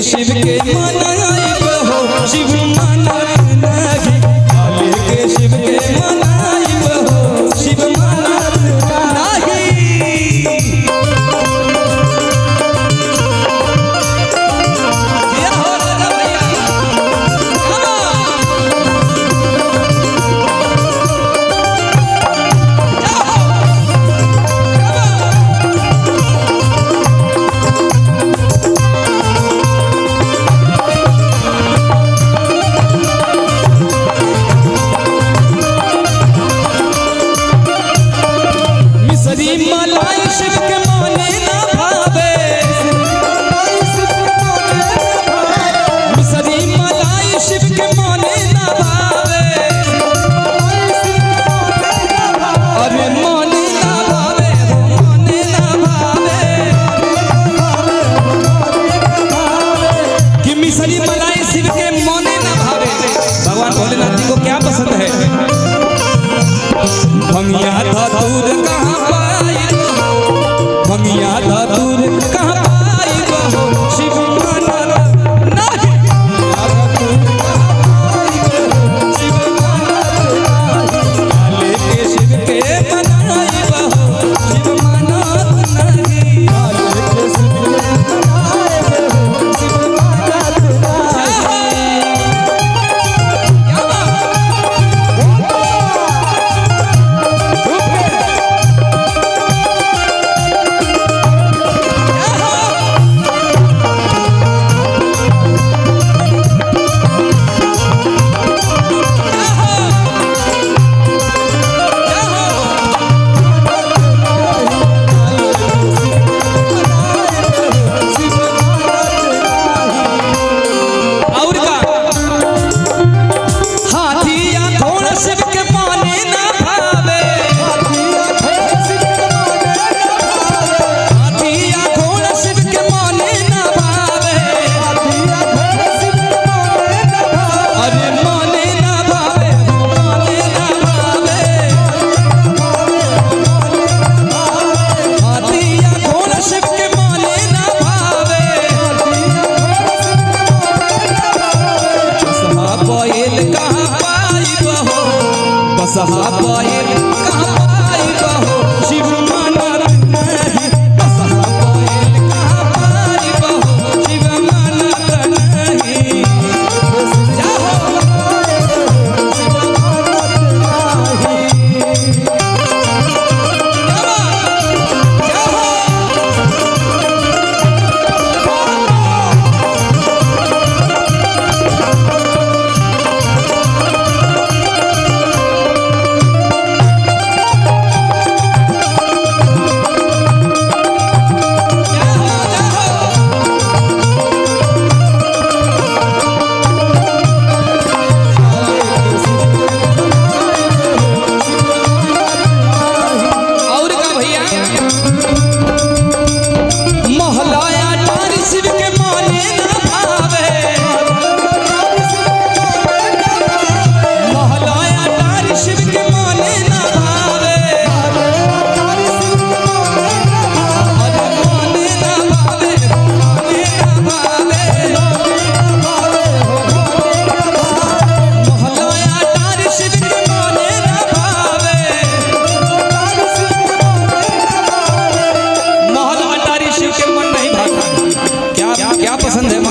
शिव के मनाइब हो शिव मानत नहीं, लेके शिव के मनाइब हो शिव मानत नहीं। भंगिया धतूर कहाँ पाई, भंगिया धतूर कहाँ पाई हो शिव मानत नहीं, शिव मानत नहीं, लेके शिव के मनाइब हो शिव मानत नहीं, लेके शिव के मनाइब हो शिव मानत नहीं। बसहा पायल कहाँ पाइब हो शिव मानत नहीं, बसहा पायल कहाँ पाइब हो शिव मानत नहीं, जाहो शिव मानत नहीं। क्या पसंद है?